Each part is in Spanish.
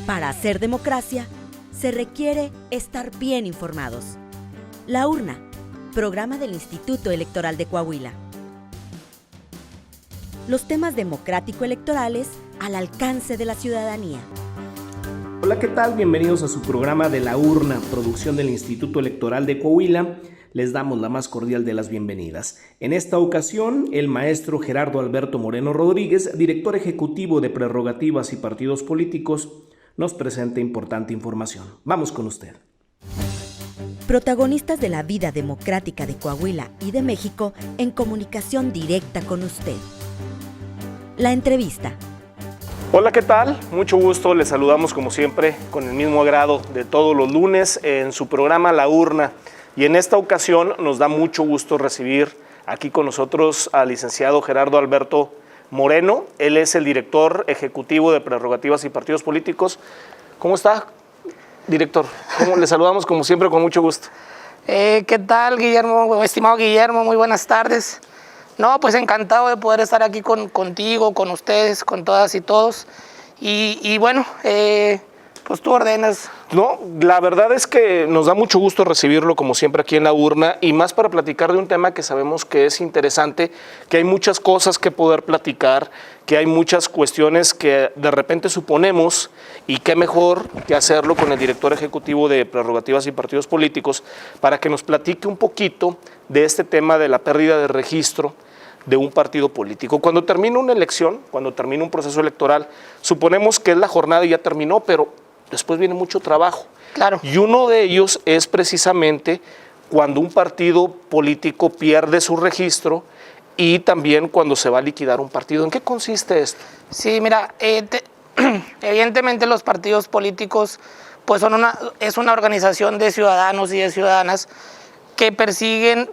Para hacer democracia, se requiere estar bien informados. La Urna, programa del Instituto Electoral de Coahuila. Los temas democrático-electorales al alcance de la ciudadanía. Hola, ¿qué tal? Bienvenidos a su programa de La Urna, producción del Instituto Electoral de Coahuila. Les damos la más cordial de las bienvenidas. En esta ocasión, el maestro Gerardo Alberto Moreno Rodríguez, director ejecutivo de Prerrogativas y Partidos Políticos, nos presenta importante información. Vamos con usted. Protagonistas de la vida democrática de Coahuila y de México en comunicación directa con usted. La entrevista. Hola, ¿qué tal? Mucho gusto, les saludamos como siempre con el mismo agrado de todos los lunes en su programa La Urna. Y en esta ocasión nos da mucho gusto recibir aquí con nosotros al licenciado Gerardo Alberto Moreno. Él es el director ejecutivo de Prerrogativas y Partidos Políticos. ¿Cómo está, director? Le saludamos como siempre con mucho gusto. ¿Qué tal, Guillermo? Estimado Guillermo, muy buenas tardes. No, pues encantado de poder estar aquí contigo, con ustedes, con todas y todos. Y bueno, pues tú ordenas. No, la verdad es que nos da mucho gusto recibirlo como siempre aquí en La Urna y más para platicar de un tema que sabemos que es interesante, que hay muchas cosas que poder platicar, que hay muchas cuestiones que de repente suponemos y qué mejor que hacerlo con el director ejecutivo de Prerrogativas y Partidos Políticos para que nos platique un poquito de este tema de la pérdida de registro de un partido político. Cuando termina una elección, cuando termina un proceso electoral, suponemos que es la jornada y ya terminó, pero después viene mucho trabajo. Claro. Y uno de ellos es precisamente cuando un partido político pierde su registro y también cuando se va a liquidar un partido. ¿En qué consiste esto? Sí, mira, evidentemente los partidos políticos pues es una organización de ciudadanos y de ciudadanas que persiguen,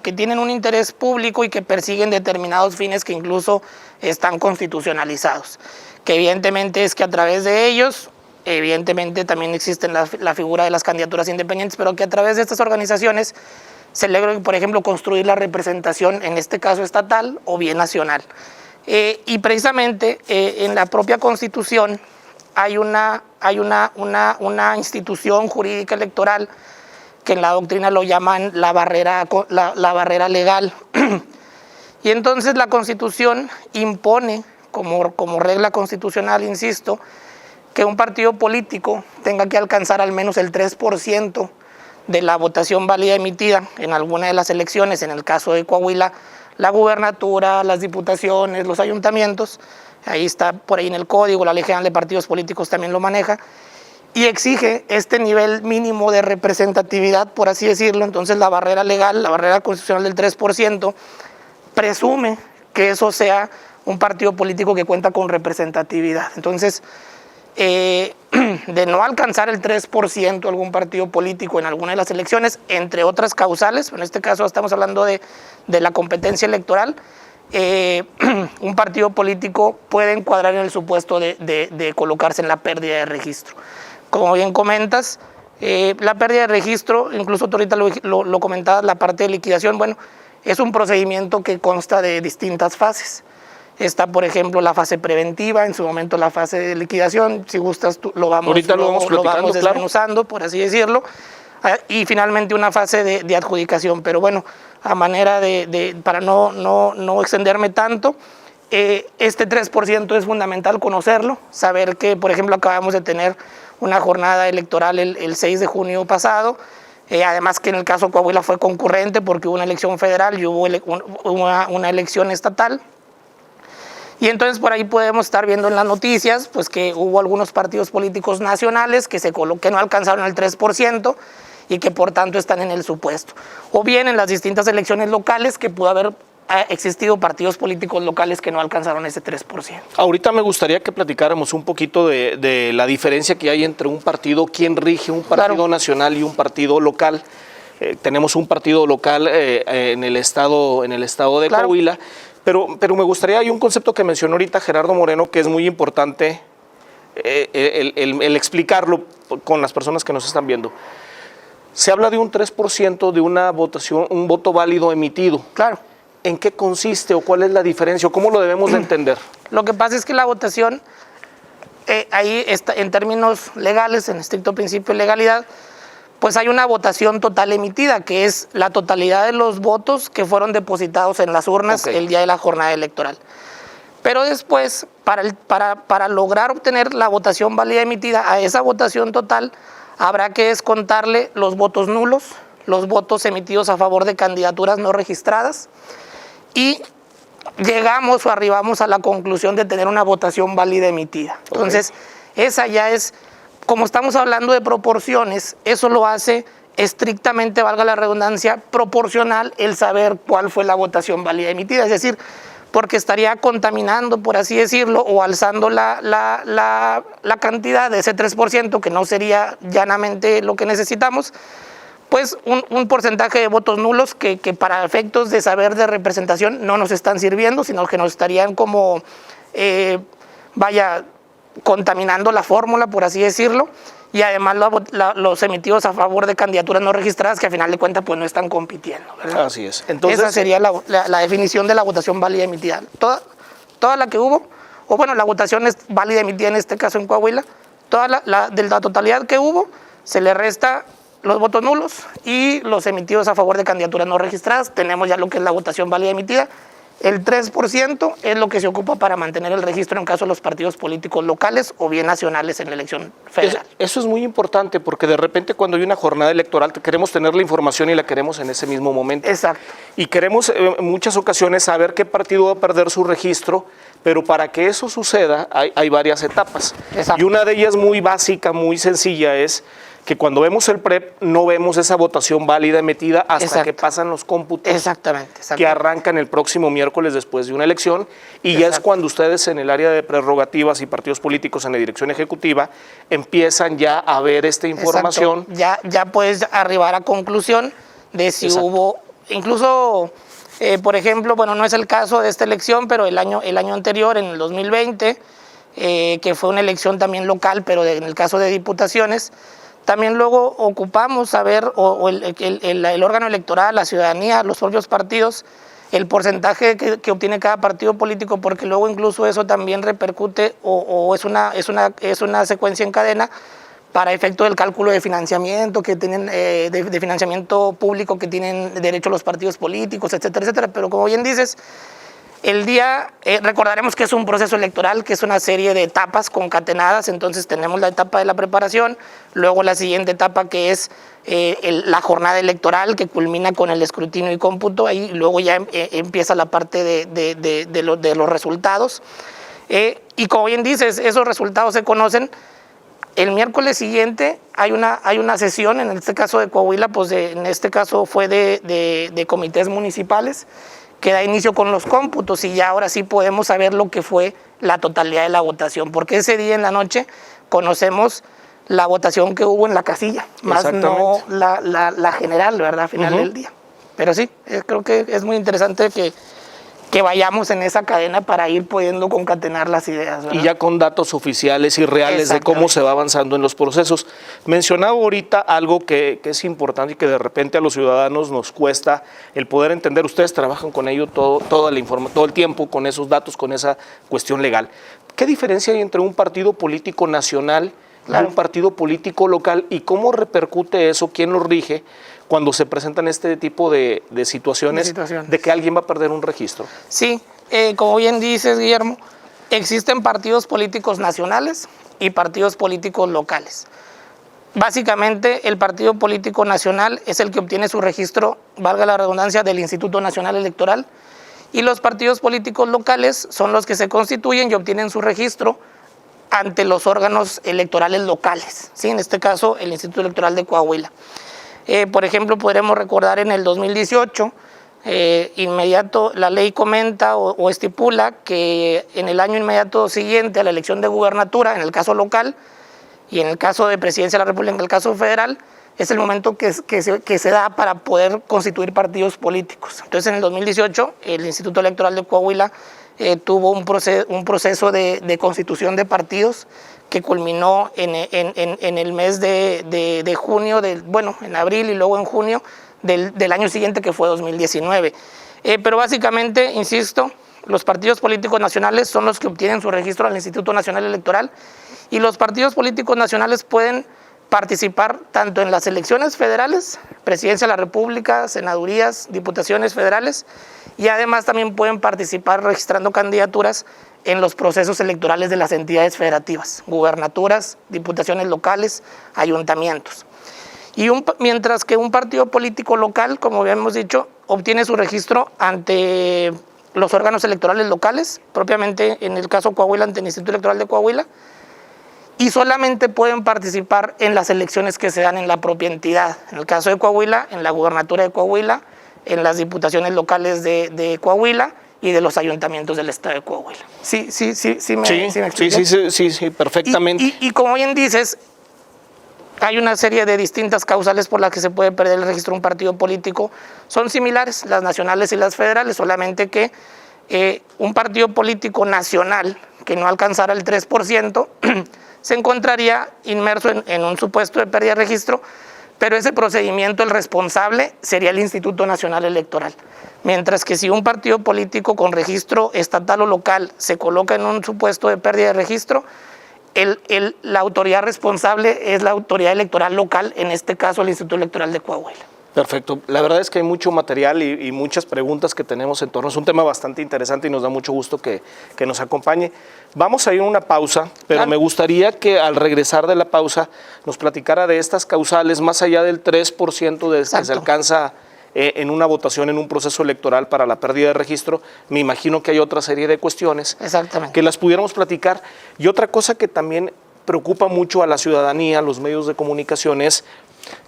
que tienen un interés público y que persiguen determinados fines que incluso están constitucionalizados. Que evidentemente es que a través de ellos, evidentemente también existe la figura de las candidaturas independientes, pero que a través de estas organizaciones se logra, por ejemplo, construir la representación, en este caso estatal o bien nacional. Y precisamente en la propia Constitución hay una institución jurídica electoral que en la doctrina lo llaman la barrera legal. Y entonces la Constitución impone como regla constitucional, insisto, que un partido político tenga que alcanzar al menos el 3% de la votación válida emitida en alguna de las elecciones, en el caso de Coahuila, la gubernatura, las diputaciones, los ayuntamientos, ahí está por ahí en el código, la Ley General de Partidos Políticos también lo maneja, y exige este nivel mínimo de representatividad, por así decirlo. Entonces la barrera legal, la barrera constitucional del 3%, presume que eso sea un partido político que cuenta con representatividad. Entonces, de no alcanzar el 3% algún partido político en alguna de las elecciones, entre otras causales, en este caso estamos hablando de la competencia electoral, un partido político puede encuadrar en el supuesto de colocarse en la pérdida de registro. Como bien comentas, la pérdida de registro, incluso tú ahorita lo comentabas, la parte de liquidación, bueno, es un procedimiento que consta de distintas fases. Está, por ejemplo, la fase preventiva, en su momento la fase de liquidación, si gustas lo vamos desmenuzando, por así decirlo, y finalmente una fase de adjudicación. Pero bueno, a manera para no extenderme tanto, este 3% es fundamental conocerlo, saber que, por ejemplo, acabamos de tener una jornada electoral el 6 de junio pasado, además que en el caso de Coahuila fue concurrente porque hubo una elección federal y hubo una elección estatal. Y entonces por ahí podemos estar viendo en las noticias pues que hubo algunos partidos políticos nacionales que no alcanzaron el 3% y que por tanto están en el supuesto. O bien en las distintas elecciones locales que pudo haber existido partidos políticos locales que no alcanzaron ese 3%. Ahorita me gustaría que platicáramos un poquito de la diferencia que hay entre un partido, quién rige un partido nacional y un partido local. Tenemos un partido local en el estado de Coahuila. Pero me gustaría, hay un concepto que mencionó ahorita Gerardo Moreno que es muy importante el explicarlo con las personas que nos están viendo. Se habla de un 3% de una votación, un voto válido emitido. Claro. ¿En qué consiste o cuál es la diferencia o cómo lo debemos de entender? Lo que pasa es que la votación ahí está, en términos legales, en estricto principio de legalidad, pues hay una votación total emitida, que es la totalidad de los votos que fueron depositados en las urnas el día de la jornada electoral. Pero después, para lograr obtener la votación válida emitida, a esa votación total habrá que descontarle los votos nulos, los votos emitidos a favor de candidaturas no registradas, y llegamos o arribamos a la conclusión de tener una votación válida emitida. Entonces, esa ya es, como estamos hablando de proporciones, eso lo hace estrictamente, valga la redundancia, proporcional el saber cuál fue la votación válida emitida. Es decir, porque estaría contaminando, por así decirlo, o alzando la cantidad de ese 3%, que no sería llanamente lo que necesitamos, pues un porcentaje de votos nulos que para efectos de saber de representación no nos están sirviendo, sino que nos estarían como, contaminando la fórmula, por así decirlo, y además los emitidos a favor de candidaturas no registradas, que al final de cuentas pues no están compitiendo, ¿verdad? Así es. Entonces, esa sería la definición de la votación válida emitida. Toda la que hubo, o bueno, la votación es válida emitida en este caso en Coahuila, de la totalidad que hubo, se le resta los votos nulos y los emitidos a favor de candidaturas no registradas. Tenemos ya lo que es la votación válida emitida. El 3% es lo que se ocupa para mantener el registro en caso de los partidos políticos locales o bien nacionales en la elección federal. Eso es muy importante, porque de repente cuando hay una jornada electoral queremos tener la información y la queremos en ese mismo momento. Exacto. Y queremos en muchas ocasiones saber qué partido va a perder su registro, pero para que eso suceda hay varias etapas. Exacto. Y una de ellas muy básica, muy sencilla, es que cuando vemos el PREP no vemos esa votación válida emitida hasta Exacto. que pasan los cómputos. Exactamente. Que arrancan el próximo miércoles después de una elección, y ya es cuando ustedes en el área de prerrogativas y partidos políticos en la dirección ejecutiva empiezan ya a ver esta información. Ya puedes arribar a conclusión de si hubo, incluso, por ejemplo, bueno, no es el caso de esta elección, pero el año anterior, en el 2020, que fue una elección también local, pero en el caso de diputaciones, también luego ocupamos saber, o el órgano electoral, la ciudadanía, los propios partidos, el porcentaje que obtiene cada partido político, porque luego incluso eso también repercute o es una secuencia en cadena para efecto del cálculo de financiamiento que tienen, de financiamiento público que tienen derecho los partidos políticos, etcétera, etcétera. Pero como bien dices, el día, recordaremos que es un proceso electoral, que es una serie de etapas concatenadas. Entonces tenemos la etapa de la preparación, luego la siguiente etapa que es la jornada electoral, que culmina con el escrutinio y cómputo, ahí luego ya empieza la parte de los resultados. Y como bien dices, esos resultados se conocen. El miércoles siguiente hay una sesión, en este caso de Coahuila, pues en este caso fue de comités municipales, que da inicio con los cómputos, y ya ahora sí podemos saber lo que fue la totalidad de la votación, porque ese día en la noche conocemos la votación que hubo en la casilla, más no la general, ¿verdad? Al final del día. Pero sí, creo que es muy interesante que vayamos en esa cadena para ir pudiendo concatenar las ideas, ¿verdad? Y ya con datos oficiales y reales de cómo se va avanzando en los procesos. Mencionaba ahorita algo que es importante y que de repente a los ciudadanos nos cuesta el poder entender. Ustedes trabajan con ello todo el tiempo, con esos datos, con esa cuestión legal. ¿Qué diferencia hay entre un partido político nacional y un partido político local, y cómo repercute eso, quién lo rige cuando se presentan este tipo de situaciones de que alguien va a perder un registro? Sí, como bien dices, Guillermo, existen partidos políticos nacionales y partidos políticos locales. Básicamente, el partido político nacional es el que obtiene su registro, valga la redundancia, del Instituto Nacional Electoral, y los partidos políticos locales son los que se constituyen y obtienen su registro ante los órganos electorales locales, ¿sí? En este caso, el Instituto Electoral de Coahuila. Por ejemplo, podremos recordar en el 2018, inmediato la ley comenta o estipula que en el año inmediato siguiente a la elección de gubernatura, en el caso local, y en el caso de presidencia de la República, en el caso federal, es el momento que se da para poder constituir partidos políticos. Entonces, en el 2018, el Instituto Electoral de Coahuila tuvo un proceso de constitución de partidos que culminó en el mes de junio, en abril y luego en junio del año siguiente, que fue 2019. Pero básicamente, insisto, Los partidos políticos nacionales son los que obtienen su registro al Instituto Nacional Electoral, y los partidos políticos nacionales pueden participar tanto en las elecciones federales, presidencia de la República, senadurías, diputaciones federales, y además también pueden participar registrando candidaturas en los procesos electorales de las entidades federativas, gubernaturas, diputaciones locales, ayuntamientos. Y mientras que un partido político local, como habíamos dicho, obtiene su registro ante los órganos electorales locales, propiamente en el caso Coahuila ante el Instituto Electoral de Coahuila, y solamente pueden participar en las elecciones que se dan en la propia entidad. En el caso de Coahuila, en la gubernatura de Coahuila, en las diputaciones locales de Coahuila y de los ayuntamientos del estado de Coahuila. Sí, me expliqué. Sí, perfectamente. Y como bien dices, hay una serie de distintas causales por las que se puede perder el registro de un partido político. Son similares, las nacionales y las federales, solamente que un partido político nacional que no alcanzara el 3% se encontraría inmerso en un supuesto de pérdida de registro, pero ese procedimiento, el responsable, sería el Instituto Nacional Electoral. Mientras que si un partido político con registro estatal o local se coloca en un supuesto de pérdida de registro, la autoridad responsable es la autoridad electoral local, en este caso el Instituto Electoral de Coahuila. Perfecto. La verdad es que hay mucho material y muchas preguntas que tenemos en torno. Es un tema bastante interesante y nos da mucho gusto que nos acompañe. Vamos a ir a una pausa, pero claro, me gustaría que al regresar de la pausa nos platicara de estas causales, más allá del 3% que se alcanza en una votación, en un proceso electoral para la pérdida de registro. Me imagino que hay otra serie de cuestiones que las pudiéramos platicar. Y otra cosa que también preocupa mucho a la ciudadanía, a los medios de comunicación, es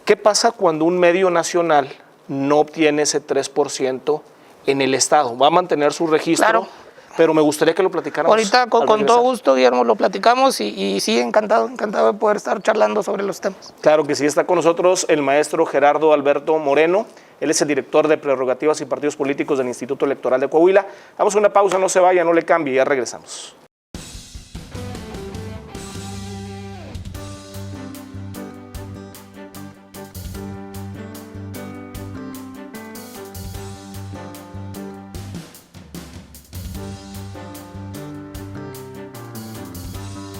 ¿qué pasa cuando un medio nacional no obtiene ese 3% en el estado? Va a mantener su registro, claro, pero me gustaría que lo platicáramos. Ahorita con todo gusto, Guillermo, lo platicamos y sí, encantado de poder estar charlando sobre los temas. Claro que sí, está con nosotros el maestro Gerardo Alberto Moreno. Él es el director de Prerrogativas y Partidos Políticos del Instituto Electoral de Coahuila. Vamos a una pausa, no se vaya, no le cambie, ya regresamos.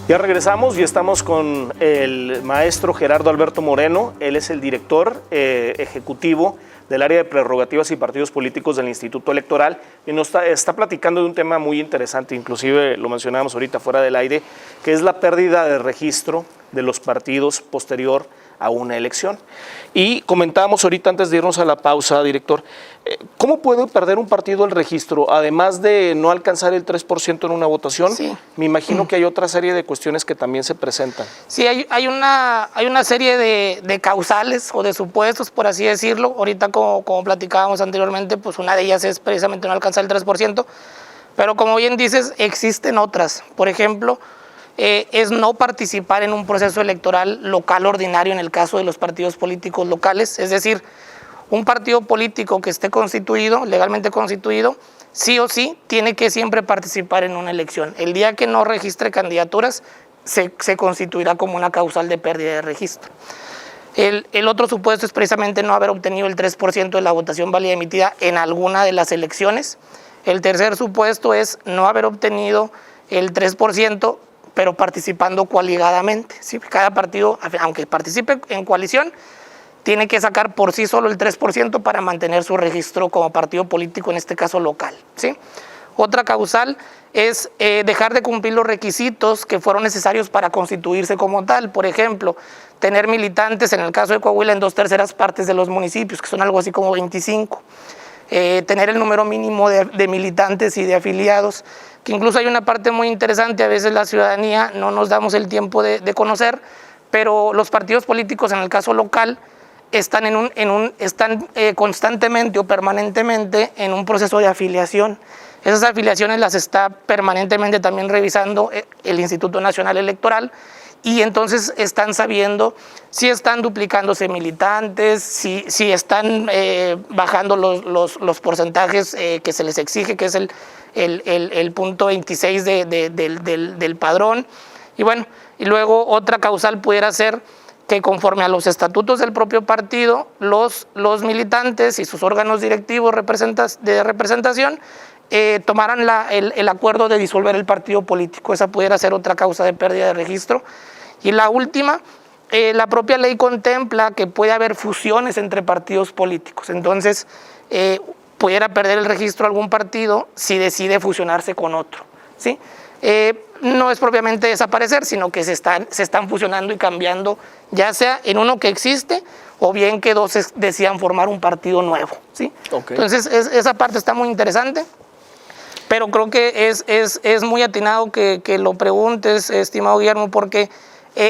Ya regresamos y estamos con el maestro Gerardo Alberto Moreno. Él es el director ejecutivo del área de prerrogativas y partidos políticos del Instituto Electoral y nos está platicando de un tema muy interesante, inclusive lo mencionábamos ahorita fuera del aire, que es la pérdida de registro de los partidos posterior a una elección. Y comentábamos ahorita antes de irnos a la pausa, director, ¿cómo puede perder un partido el registro? Además de no alcanzar el 3% en una votación, sí, me imagino que hay otra serie de cuestiones que también se presentan. Sí, hay una serie de causales o de supuestos, por así decirlo. Ahorita, como platicábamos anteriormente, pues una de ellas es precisamente no alcanzar el 3%, pero como bien dices, existen otras. Por ejemplo, es no participar en un proceso electoral local ordinario en el caso de los partidos políticos locales, es decir, un partido político que esté constituido, legalmente constituido, sí o sí tiene que siempre participar en una elección. El día que no registre candidaturas, se constituirá como una causal de pérdida de registro. El otro supuesto es precisamente no haber obtenido el 3% de la votación válida emitida en alguna de las elecciones. El tercer supuesto es no haber obtenido el 3%, pero participando coaligadamente. ¿Sí? Cada partido, aunque participe en coalición, tiene que sacar por sí solo el 3% para mantener su registro como partido político, en este caso local. ¿Sí? Otra causal es dejar de cumplir los requisitos que fueron necesarios para constituirse como tal. Por ejemplo, tener militantes, en el caso de Coahuila, en 2/3 partes de los municipios, que son algo así como 25. Tener el número mínimo de militantes y de afiliados, que incluso hay una parte muy interesante, a veces la ciudadanía no nos damos el tiempo de conocer, pero los partidos políticos en el caso local están, están constantemente o permanentemente en un proceso de afiliación. Esas afiliaciones las está permanentemente también revisando el Instituto Nacional Electoral, y entonces están sabiendo si están duplicándose militantes, si están bajando los porcentajes que se les exige, que es el punto 26 del padrón. Y bueno, y luego otra causal pudiera ser que conforme a los estatutos del propio partido, los militantes y sus órganos directivos de representación tomaran el acuerdo de disolver el partido político. Esa pudiera ser otra causa de pérdida de registro. Y la última, la propia ley contempla que puede haber fusiones entre partidos políticos. Entonces, pudiera perder el registro algún partido si decide fusionarse con otro, ¿sí? No es propiamente desaparecer, sino que se están fusionando y cambiando, ya sea en uno que existe o bien que dos decidan formar un partido nuevo, ¿sí? Okay. Entonces, esa parte está muy interesante, pero creo que es muy atinado que lo preguntes, estimado Guillermo, porque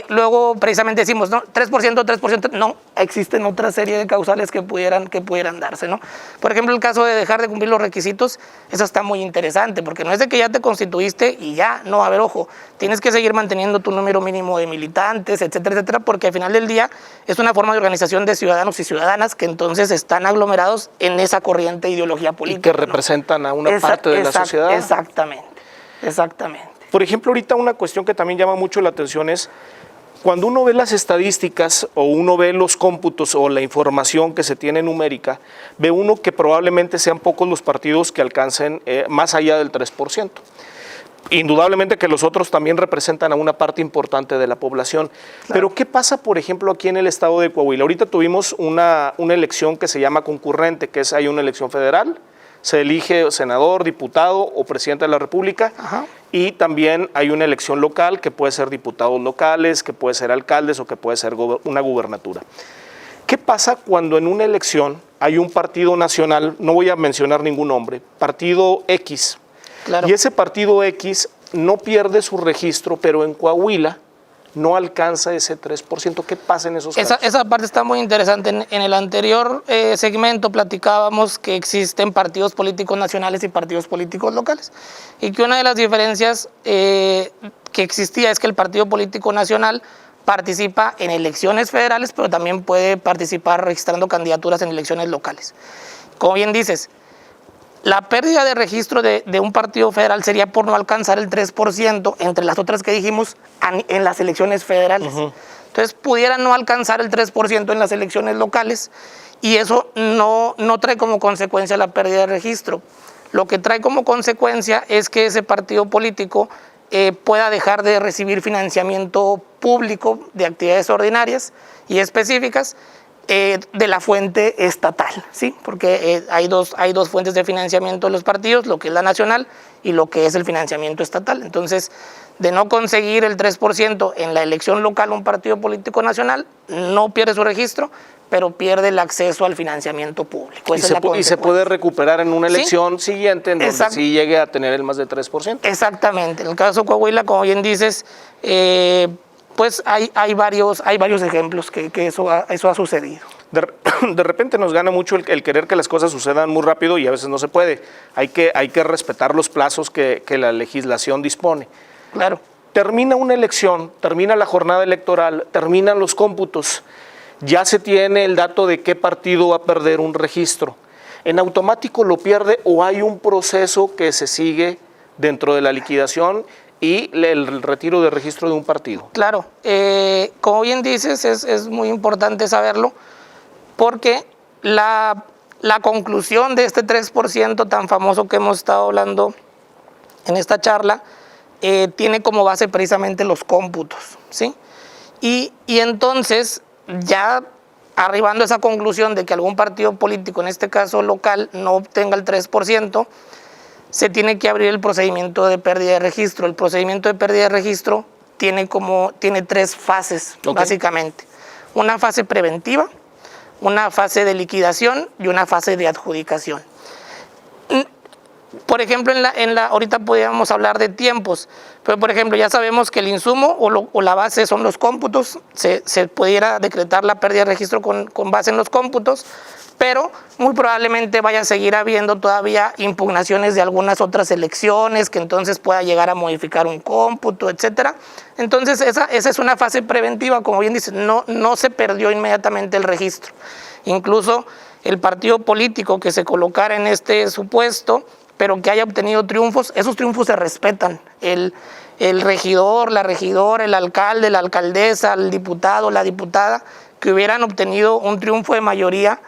luego precisamente decimos, ¿no? 3%, no, existen otra serie de causales que pudieran darse, ¿no? Por ejemplo, el caso de dejar de cumplir los requisitos, eso está muy interesante, porque no es de que ya te constituiste y ya, no, a ver, ojo, tienes que seguir manteniendo tu número mínimo de militantes, etcétera, etcétera, porque al final del día es una forma de organización de ciudadanos y ciudadanas que entonces están aglomerados en esa corriente de ideología política. Y que representan, ¿no?, a una parte de la sociedad. Exactamente. Por ejemplo, ahorita una cuestión que también llama mucho la atención es cuando uno ve las estadísticas o uno ve los cómputos o la información que se tiene numérica, ve uno que probablemente sean pocos los partidos que alcancen más allá del 3%. Indudablemente que los otros también representan a una parte importante de la población. Claro. Pero ¿qué pasa, por ejemplo, aquí en el estado de Coahuila? Ahorita tuvimos una elección que se llama concurrente, que es hay una elección federal, se elige senador, diputado o presidente de la República. Ajá. Y también hay una elección local que puede ser diputados locales, que puede ser alcaldes o que puede ser una gubernatura. ¿Qué pasa cuando en una elección hay un partido nacional, no voy a mencionar ningún nombre, partido X, claro, y ese partido X no pierde su registro, pero en Coahuila no alcanza ese 3%? ¿Qué pasa en esos casos? Esa parte está muy interesante. En el anterior segmento platicábamos que existen partidos políticos nacionales y partidos políticos locales, y que una de las diferencias que existía es que el partido político nacional participa en elecciones federales, pero también puede participar registrando candidaturas en elecciones locales. Como bien dices, la pérdida de registro de un partido federal sería por no alcanzar el 3%, entre las otras que dijimos, en las elecciones federales. Uh-huh. Entonces, pudiera no alcanzar el 3% en las elecciones locales, y eso no trae como consecuencia la pérdida de registro. Lo que trae como consecuencia es que ese partido político pueda dejar de recibir financiamiento público de actividades ordinarias y específicas, de la fuente estatal, ¿sí? Porque hay dos fuentes de financiamiento de los partidos, lo que es la nacional y lo que es el financiamiento estatal. Entonces, de no conseguir el 3% en la elección local un partido político nacional, no pierde su registro, pero pierde el acceso al financiamiento público. Y se puede recuperar en una elección siguiente en donde sí llegue a tener el más de 3%. Exactamente. En el caso de Coahuila, como bien dices, pues hay varios ejemplos que eso ha sucedido. De repente nos gana mucho el querer que las cosas sucedan muy rápido y a veces no se puede. Hay que respetar los plazos que la legislación dispone. Claro. Termina una elección, termina la jornada electoral, terminan los cómputos, ya se tiene el dato de qué partido va a perder un registro. ¿En automático lo pierde o hay un proceso que se sigue dentro de la liquidación y el retiro de registro de un partido? Claro, como bien dices, es muy importante saberlo, porque la conclusión de este 3% tan famoso que hemos estado hablando en esta charla, tiene como base precisamente los cómputos, ¿sí? Y entonces, ya arribando a esa conclusión de que algún partido político, en este caso local, no obtenga el 3%, se tiene que abrir el procedimiento de pérdida de registro. El procedimiento de pérdida de registro tiene 3 fases, básicamente. Una fase preventiva, una fase de liquidación y una fase de adjudicación. Por ejemplo, ahorita podríamos hablar de tiempos, pero por ejemplo ya sabemos que el insumo o la base son los cómputos, se pudiera decretar la pérdida de registro con base en los cómputos, pero muy probablemente vaya a seguir habiendo todavía impugnaciones de algunas otras elecciones, que entonces pueda llegar a modificar un cómputo, etcétera. Entonces esa es una fase preventiva, como bien dice, no se perdió inmediatamente el registro. Incluso el partido político que se colocara en este supuesto, pero que haya obtenido triunfos, esos triunfos se respetan. El regidor, la regidora, el alcalde, la alcaldesa, el diputado, la diputada, que hubieran obtenido un triunfo de mayoría,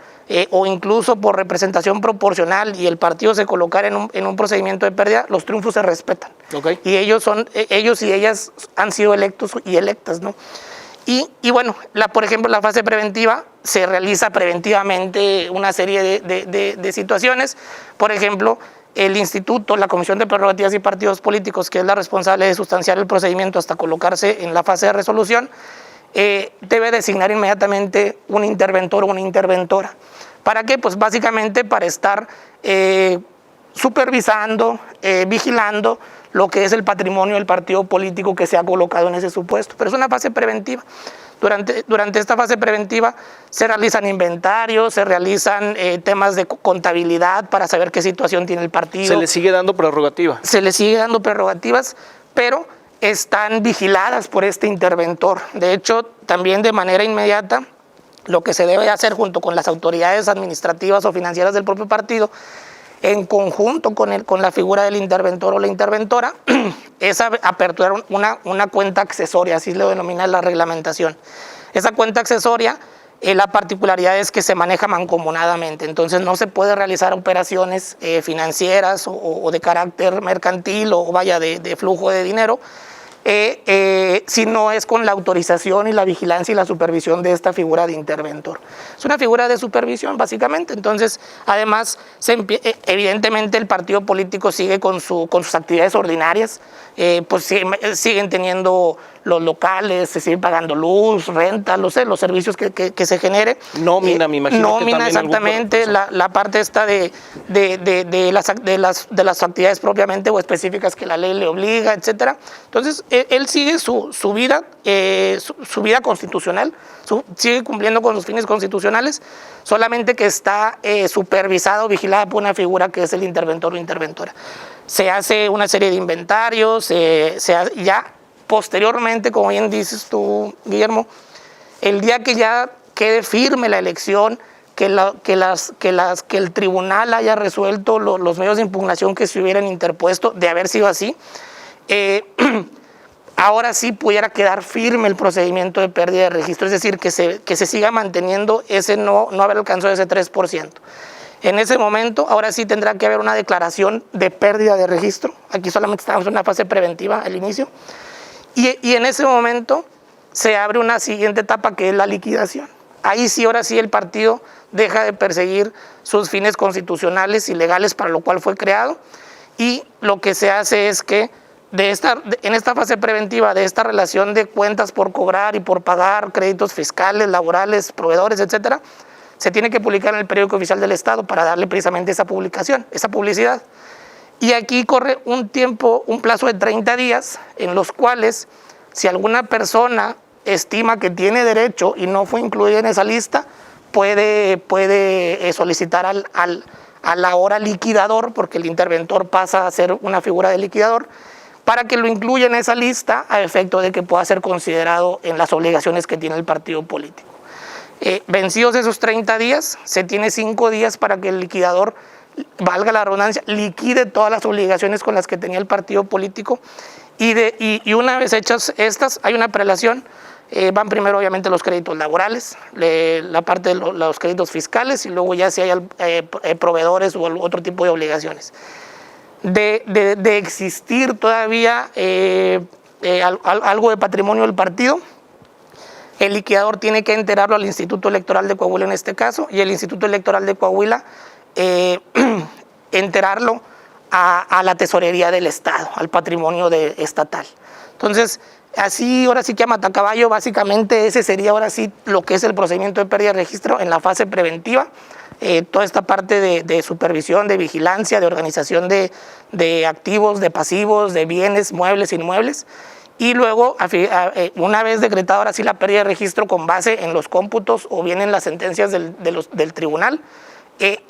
o incluso por representación proporcional y el partido se colocara en un procedimiento de pérdida, los triunfos se respetan. Okay. Y ellos y ellas han sido electos y electas, ¿no? Y bueno, por ejemplo, la fase preventiva se realiza preventivamente una serie de situaciones. Por ejemplo, el instituto, la Comisión de Prerrogativas y Partidos Políticos, que es la responsable de sustanciar el procedimiento hasta colocarse en la fase de resolución, debe designar inmediatamente un interventor o una interventora. ¿Para qué? Pues básicamente para estar supervisando, vigilando lo que es el patrimonio del partido político que se ha colocado en ese supuesto. Pero es una fase preventiva. Durante esta fase preventiva se realizan inventarios, se realizan temas de contabilidad para saber qué situación tiene el partido. ¿Se le sigue dando prerrogativa? Se le sigue dando prerrogativas, pero están vigiladas por este interventor. De hecho, también de manera inmediata, lo que se debe hacer junto con las autoridades administrativas o financieras del propio partido, en conjunto con la figura del interventor o la interventora, es aperturar una cuenta accesoria, así lo denomina la reglamentación. Esa cuenta accesoria, la particularidad es que se maneja mancomunadamente, entonces no se puede realizar operaciones financieras o de carácter mercantil o vaya de flujo de dinero, si no es con la autorización y la vigilancia y la supervisión de esta figura de interventor. Es una figura de supervisión, básicamente. Entonces, además, evidentemente el partido político sigue con sus actividades ordinarias, pues siguen teniendo los locales, se siguen pagando luz, renta, los servicios que se genere. Nómina, me imagino. Nómina, exactamente, la parte esta de las actividades propiamente o específicas que la ley le obliga, etcétera. Entonces, él sigue su vida constitucional, sigue cumpliendo con sus fines constitucionales, solamente que está supervisado, vigilada por una figura que es el interventor o interventora. Se hace una serie de inventarios, ya posteriormente, como bien dices tú, Guillermo, el día que ya quede firme la elección, que el tribunal haya resuelto los medios de impugnación que se hubieran interpuesto, de haber sido así, ahora sí pudiera quedar firme el procedimiento de pérdida de registro, es decir, que se siga manteniendo ese no haber alcanzado ese 3%. En ese momento, ahora sí tendrá que haber una declaración de pérdida de registro. Aquí solamente estamos en una fase preventiva al inicio. Y en ese momento se abre una siguiente etapa que es la liquidación. Ahí sí, ahora sí el partido deja de perseguir sus fines constitucionales y legales para lo cual fue creado. Y lo que se hace es que en esta fase preventiva de esta relación de cuentas por cobrar y por pagar, créditos fiscales, laborales, proveedores, etcétera, se tiene que publicar en el periódico oficial del Estado para darle precisamente esa publicación, esa publicidad. Y aquí corre un plazo de 30 días en los cuales, si alguna persona estima que tiene derecho y no fue incluida en esa lista, puede solicitar a la hora liquidador, porque el interventor pasa a ser una figura de liquidador, para que lo incluya en esa lista a efecto de que pueda ser considerado en las obligaciones que tiene el partido político. Vencidos esos 30 días, se tiene 5 días para que el liquidador, valga la redundancia, liquide todas las obligaciones con las que tenía el partido político y una vez hechas estas, hay una prelación, van primero obviamente los créditos laborales, la parte de los créditos fiscales y luego ya si hay proveedores o otro tipo de obligaciones. De existir todavía algo de patrimonio del partido, el liquidador tiene que enterarlo al Instituto Electoral de Coahuila en este caso, y el Instituto Electoral de Coahuila enterarlo a la tesorería del Estado, al patrimonio estatal. Entonces, así, ahora sí que a matacaballo, básicamente ese sería ahora sí lo que es el procedimiento de pérdida de registro en la fase preventiva. Toda esta parte de supervisión, de vigilancia, de organización de activos, de pasivos, de bienes, muebles, inmuebles. Y luego, una vez decretada ahora sí la pérdida de registro con base en los cómputos o bien en las sentencias del tribunal,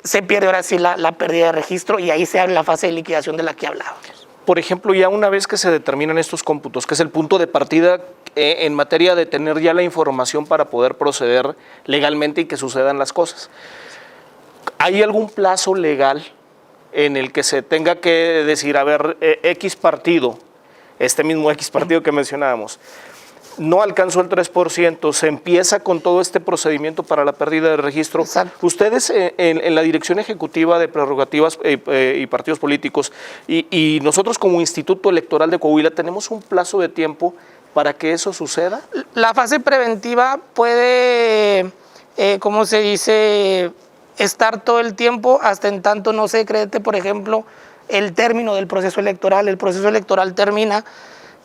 se pierde ahora sí la pérdida de registro y ahí se abre la fase de liquidación de la que hablábamos. Por ejemplo, ya una vez que se determinan estos cómputos, que es el punto de partida en materia de tener ya la información para poder proceder legalmente y que sucedan las cosas, ¿hay algún plazo legal en el que se tenga que decir, a ver, X partido, este mismo X partido que mencionábamos, no alcanzó el 3%, se empieza con todo este procedimiento para la pérdida de registro. Exacto. Ustedes en la Dirección Ejecutiva de Prerrogativas y Partidos Políticos y nosotros como Instituto Electoral de Coahuila tenemos un plazo de tiempo para que eso suceda. La fase preventiva puede, ¿cómo se dice?, estar todo el tiempo hasta en tanto no se decrete, por ejemplo, el término del proceso electoral. El proceso electoral termina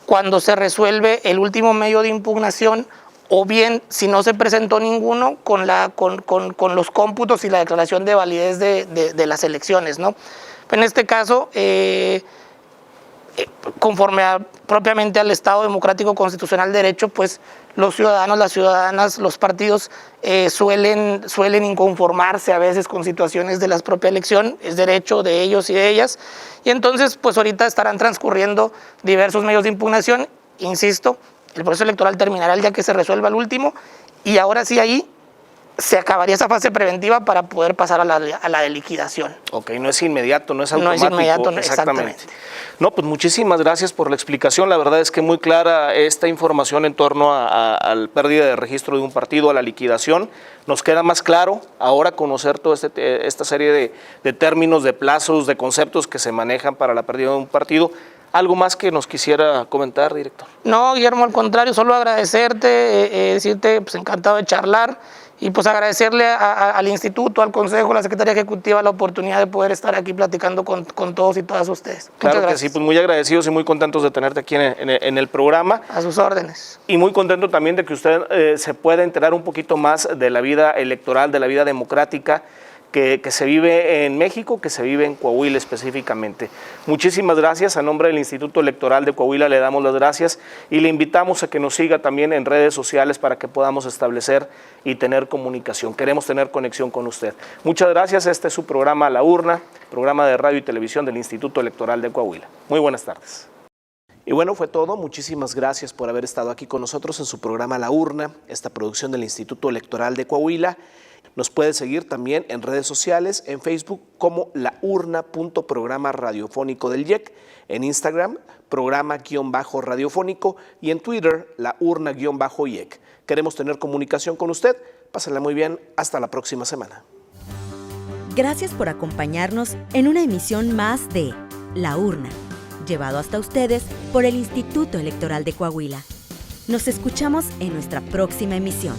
cuando se resuelve el último medio de impugnación, o bien, si no se presentó ninguno, con los cómputos y la declaración de validez de las elecciones, ¿no? En este caso, conforme propiamente al Estado Democrático Constitucional de Derecho, pues los ciudadanos, las ciudadanas, los partidos suelen inconformarse a veces con situaciones de la propia elección, es derecho de ellos y de ellas, y entonces pues ahorita estarán transcurriendo diversos medios de impugnación. Insisto, el proceso electoral terminará el día que se resuelva el último, y ahora sí ahí se acabaría esa fase preventiva para poder pasar a la de liquidación. Ok, no es inmediato, no es automático. No es inmediato, exactamente. No, pues muchísimas gracias por la explicación. La verdad es que muy clara esta información en torno a la pérdida de registro de un partido, a la liquidación. Nos queda más claro ahora conocer toda esta serie de términos, de plazos, de conceptos que se manejan para la pérdida de un partido. ¿Algo más que nos quisiera comentar, director? No, Guillermo, al contrario, solo agradecerte, decirte, pues encantado de charlar, y pues agradecerle al instituto, al consejo, a la secretaría ejecutiva la oportunidad de poder estar aquí platicando con todos y todas ustedes. Claro que sí, pues muy agradecidos y muy contentos de tenerte aquí en el programa. A sus órdenes. Y muy contento también de que usted se pueda enterar un poquito más de la vida electoral, de la vida democrática que se vive en México, que se vive en Coahuila específicamente. Muchísimas gracias. A nombre del Instituto Electoral de Coahuila le damos las gracias y le invitamos a que nos siga también en redes sociales para que podamos establecer y tener comunicación. Queremos tener conexión con usted. Muchas gracias. Este es su programa La Urna, programa de radio y televisión del Instituto Electoral de Coahuila. Muy buenas tardes. Y bueno, fue todo. Muchísimas gracias por haber estado aquí con nosotros en su programa La Urna, esta producción del Instituto Electoral de Coahuila. Nos puede seguir también en redes sociales, en Facebook como laurna.programa radiofónico del IEC, en Instagram programa-radiofónico y en Twitter laurna-IEC. Queremos tener comunicación con usted. Pásenla muy bien. Hasta la próxima semana. Gracias por acompañarnos en una emisión más de La Urna, llevado hasta ustedes por el Instituto Electoral de Coahuila. Nos escuchamos en nuestra próxima emisión.